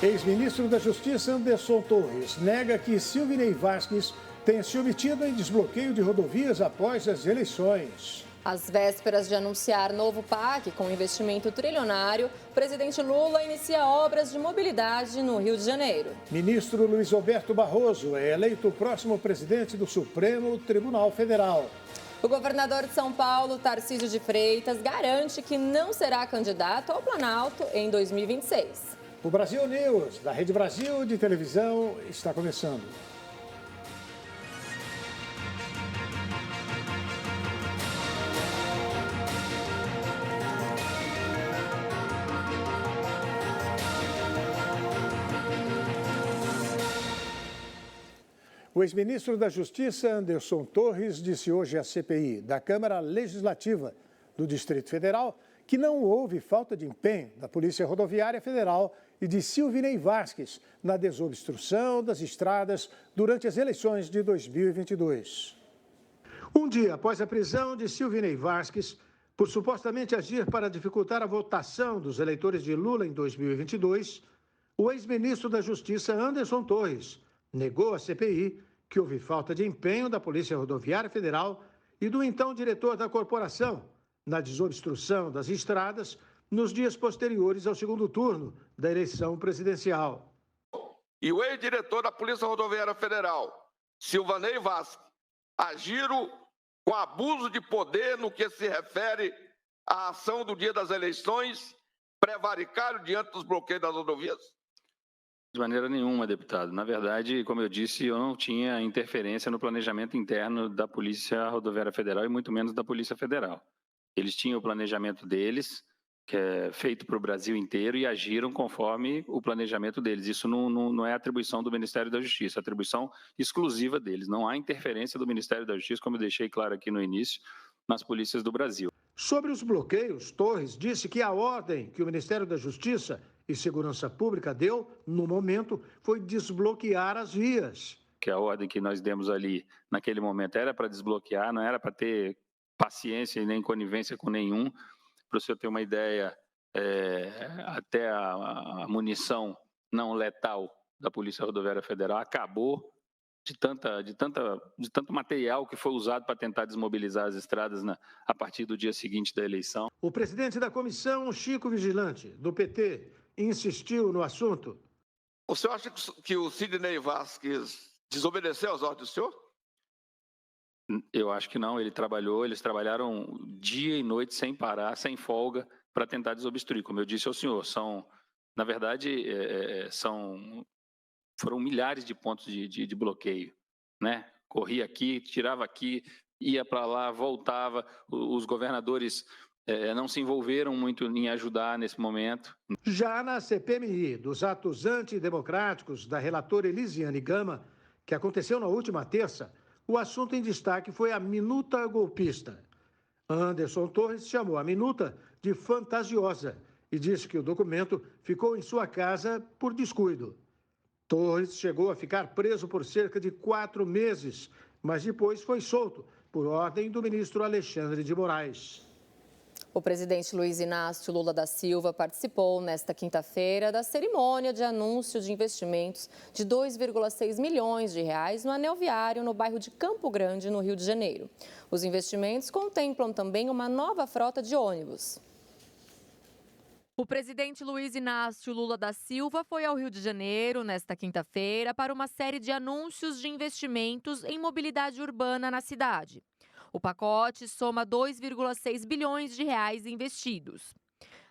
Ex-ministro da Justiça Anderson Torres nega que Silvinei Vasquez tenha se omitido em desbloqueio de rodovias após as eleições. Às vésperas de anunciar novo PAC com investimento trilionário, o presidente Lula inicia obras de mobilidade no Rio de Janeiro. Ministro Luiz Roberto Barroso é eleito o próximo presidente do Supremo Tribunal Federal. O governador de São Paulo, Tarcísio de Freitas, garante que não será candidato ao Planalto em 2026. O Brasil News, da Rede Brasil de televisão, está começando. O ex-ministro da Justiça, Anderson Torres, disse hoje à CPI da Câmara Legislativa do Distrito Federal que não houve falta de empenho da Polícia Rodoviária Federal e de Silvinei Vasquez na desobstrução das estradas durante as eleições de 2022. Um dia após a prisão de Silvinei Vasquez, por supostamente agir para dificultar a votação dos eleitores de Lula em 2022, o ex-ministro da Justiça, Anderson Torres, negou à CPI que houve falta de empenho da Polícia Rodoviária Federal e do então diretor da corporação na desobstrução das estradas nos dias posteriores ao segundo turno da eleição presidencial. E o ex-diretor da Polícia Rodoviária Federal, Silvinei Vasquez, agiram com abuso de poder no que se refere à ação do dia das eleições, prevaricaram diante dos bloqueios das rodovias? De maneira nenhuma, deputado. Na verdade, como eu disse, eu não tinha interferência no planejamento interno da Polícia Rodoviária Federal e muito menos da Polícia Federal. Eles tinham o planejamento deles, que é feito para o Brasil inteiro, e agiram conforme o planejamento deles. Isso não é atribuição do Ministério da Justiça, é atribuição exclusiva deles. Não há interferência do Ministério da Justiça, como eu deixei claro aqui no início, nas polícias do Brasil. Sobre os bloqueios, Torres disse que a ordem que o Ministério da Justiça e Segurança Pública deu, no momento, foi desbloquear as vias. Que a ordem que nós demos ali, naquele momento, era para desbloquear, não era para ter paciência e nem conivência com nenhum. Para o senhor ter uma ideia, até a munição não letal da Polícia Rodoviária Federal acabou de tanto material que foi usado para tentar desmobilizar as estradas a partir do dia seguinte da eleição. O presidente da comissão, Chico Vigilante, do PT, insistiu no assunto. O senhor acha que o Silvinei Vasquez desobedeceu às ordens do senhor? Eu acho que não, eles trabalharam dia e noite sem parar, sem folga, para tentar desobstruir. Como eu disse ao senhor, na verdade, foram milhares de pontos de bloqueio, né? Corria aqui, tirava aqui, ia para lá, voltava. Os governadores não se envolveram muito em ajudar nesse momento. Já na CPMI dos atos antidemocráticos da relatora Elisiane Gama, que aconteceu na última terça, o assunto em destaque foi a minuta golpista. Anderson Torres chamou a minuta de fantasiosa e disse que o documento ficou em sua casa por descuido. Torres chegou a ficar preso por cerca de 4 meses, mas depois foi solto por ordem do ministro Alexandre de Moraes. O presidente Luiz Inácio Lula da Silva participou nesta quinta-feira da cerimônia de anúncio de investimentos de 2,6 milhões de reais no anel viário no bairro de Campo Grande, no Rio de Janeiro. Os investimentos contemplam também uma nova frota de ônibus. O presidente Luiz Inácio Lula da Silva foi ao Rio de Janeiro nesta quinta-feira para uma série de anúncios de investimentos em mobilidade urbana na cidade. O pacote soma 2,6 bilhões de reais investidos.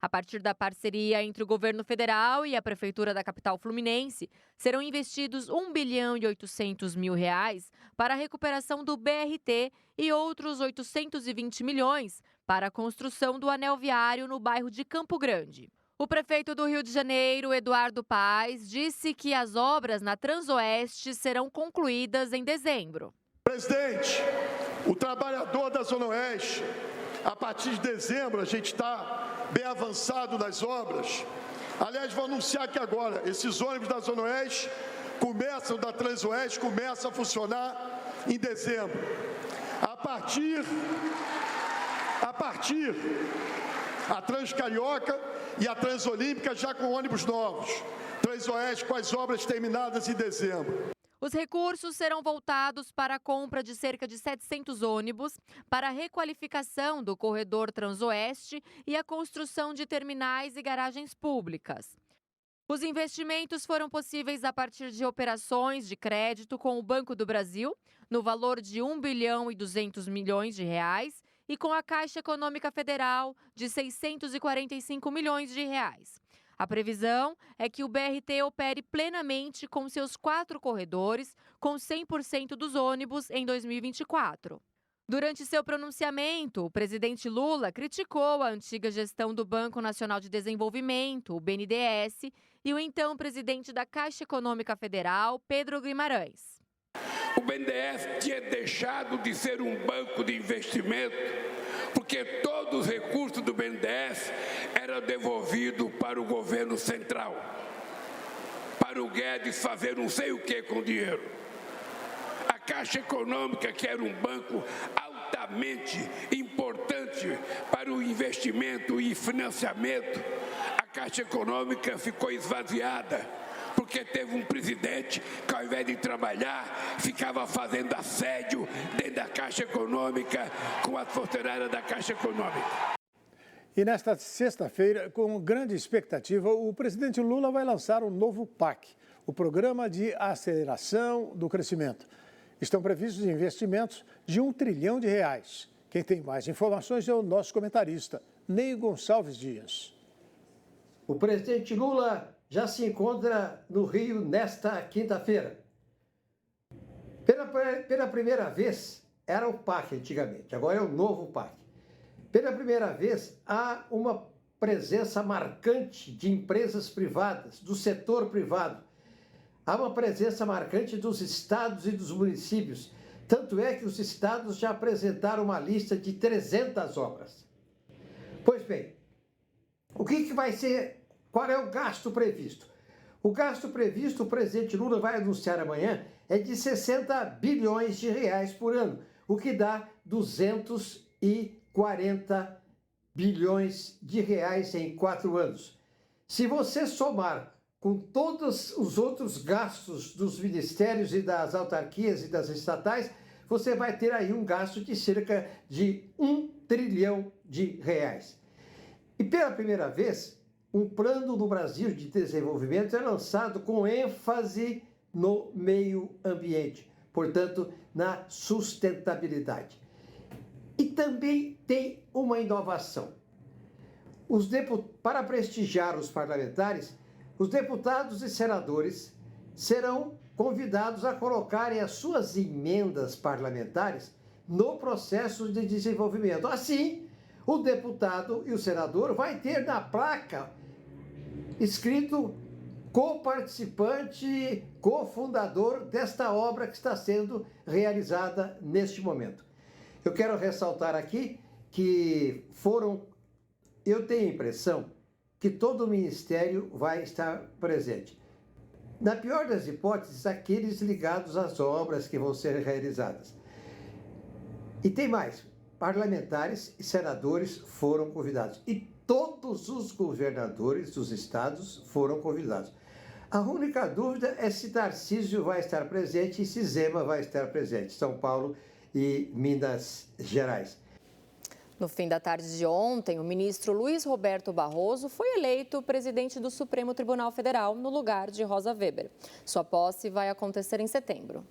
A partir da parceria entre o governo federal e a prefeitura da capital fluminense, serão investidos 1 bilhão e 800 mil reais para a recuperação do BRT e outros 820 milhões para a construção do anel viário no bairro de Campo Grande. O prefeito do Rio de Janeiro, Eduardo Paes, disse que as obras na Transoeste serão concluídas em dezembro. Presidente, o trabalhador da Zona Oeste, a partir de dezembro a gente está bem avançado nas obras. Aliás, vou anunciar aqui agora, esses ônibus da Zona Oeste da Transoeste começam a funcionar em dezembro. A partir a Transcarioca e a Transolímpica já com ônibus novos. Transoeste com as obras terminadas em dezembro. Os recursos serão voltados para a compra de cerca de 700 ônibus, para a requalificação do corredor Transoeste e a construção de terminais e garagens públicas. Os investimentos foram possíveis a partir de operações de crédito com o Banco do Brasil, no valor de R$ 1 bilhão e 200 milhões, e com a Caixa Econômica Federal, de R$ 645 milhões. A previsão é que o BRT opere plenamente com seus 4 corredores, com 100% dos ônibus em 2024. Durante seu pronunciamento, o presidente Lula criticou a antiga gestão do Banco Nacional de Desenvolvimento, o BNDES, e o então presidente da Caixa Econômica Federal, Pedro Guimarães. O BNDES tinha deixado de ser um banco de investimento, porque todos os recursos do BNDES eram devolvidos para o governo central, para o Guedes fazer não sei o que com o dinheiro. A Caixa Econômica, que era um banco altamente importante para o investimento e financiamento, a Caixa Econômica ficou esvaziada, porque teve um presidente que, ao invés de trabalhar, ficava fazendo assédio dentro da Caixa Econômica com as funcionárias da Caixa Econômica. E nesta sexta-feira, com grande expectativa, o presidente Lula vai lançar um novo PAC, o Programa de Aceleração do Crescimento. Estão previstos investimentos de R$ 1 trilhão. Quem tem mais informações é o nosso comentarista, Ney Gonçalves Dias. O presidente Lula já se encontra no Rio nesta quinta-feira. Pela primeira vez, era o PAC antigamente, agora é o novo PAC. Pela primeira vez, há uma presença marcante de empresas privadas, do setor privado. Há uma presença marcante dos estados e dos municípios. Tanto é que os estados já apresentaram uma lista de 300 obras. Pois bem, o que vai ser? Qual é o gasto previsto? O gasto previsto, o presidente Lula vai anunciar amanhã, é de 60 bilhões de reais por ano, o que dá 240 bilhões de reais em 4 anos. Se você somar com todos os outros gastos dos ministérios e das autarquias e das estatais, você vai ter aí um gasto de cerca de R$ 1 trilhão. E pela primeira vez, um plano no Brasil de desenvolvimento é lançado com ênfase no meio ambiente, portanto, na sustentabilidade. E também tem uma inovação. Para prestigiar os parlamentares, os deputados e senadores serão convidados a colocarem as suas emendas parlamentares no processo de desenvolvimento. Assim, o deputado e o senador vai ter na placa escrito coparticipante, cofundador desta obra que está sendo realizada neste momento. Eu quero ressaltar aqui que eu tenho a impressão que todo o ministério vai estar presente. Na pior das hipóteses, aqueles ligados às obras que vão ser realizadas. E tem mais, parlamentares e senadores foram convidados. E todos os governadores dos estados foram convidados. A única dúvida é se Tarcísio vai estar presente e se Zema vai estar presente, São Paulo e Minas Gerais. No fim da tarde de ontem, o ministro Luiz Roberto Barroso foi eleito presidente do Supremo Tribunal Federal no lugar de Rosa Weber. Sua posse vai acontecer em setembro.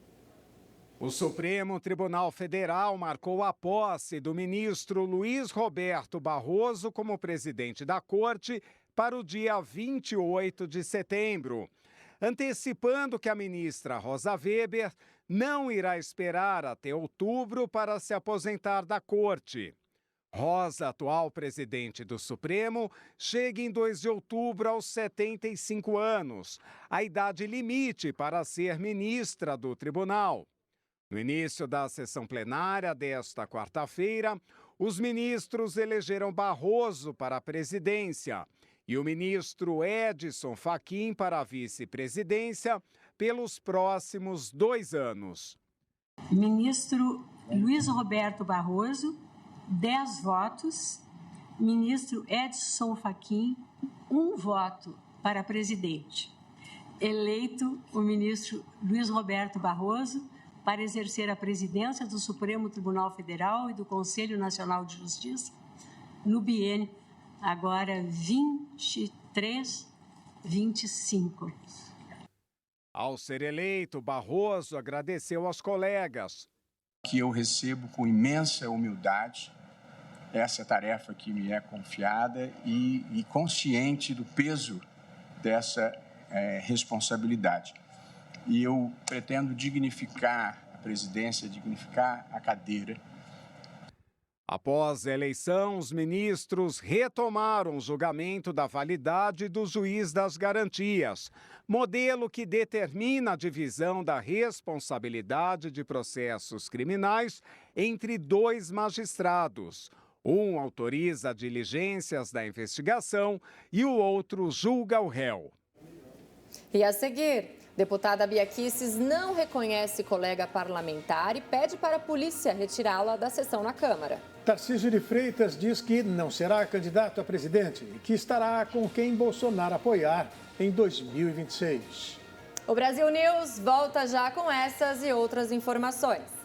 O Supremo Tribunal Federal marcou a posse do ministro Luiz Roberto Barroso como presidente da Corte para o dia 28 de setembro, antecipando que a ministra Rosa Weber não irá esperar até outubro para se aposentar da Corte. Rosa, atual presidente do Supremo, chega em 2 de outubro aos 75 anos, a idade limite para ser ministra do tribunal. No início da sessão plenária desta quarta-feira, os ministros elegeram Barroso para a presidência e o ministro Edson Fachin para a vice-presidência pelos próximos 2 anos. Ministro Luiz Roberto Barroso, 10 votos. Ministro Edson Fachin, 1 voto para presidente. eleito o ministro Luiz Roberto Barroso para exercer a presidência do Supremo Tribunal Federal e do Conselho Nacional de Justiça no biênio agora 23-25. Ao ser eleito, Barroso agradeceu aos colegas. Que eu recebo com imensa humildade essa tarefa que me é confiada e consciente do peso dessa responsabilidade. E eu pretendo dignificar a presidência, dignificar a cadeira. Após a eleição, os ministros retomaram o julgamento da validade do juiz das garantias, modelo que determina a divisão da responsabilidade de processos criminais entre 2 magistrados. Um autoriza diligências da investigação e o outro julga o réu. E a seguir, deputada Bia Kicis não reconhece colega parlamentar e pede para a polícia retirá-la da sessão na Câmara. Tarcísio de Freitas diz que não será candidato a presidente e que estará com quem Bolsonaro apoiar em 2026. O Brasil News volta já com essas e outras informações.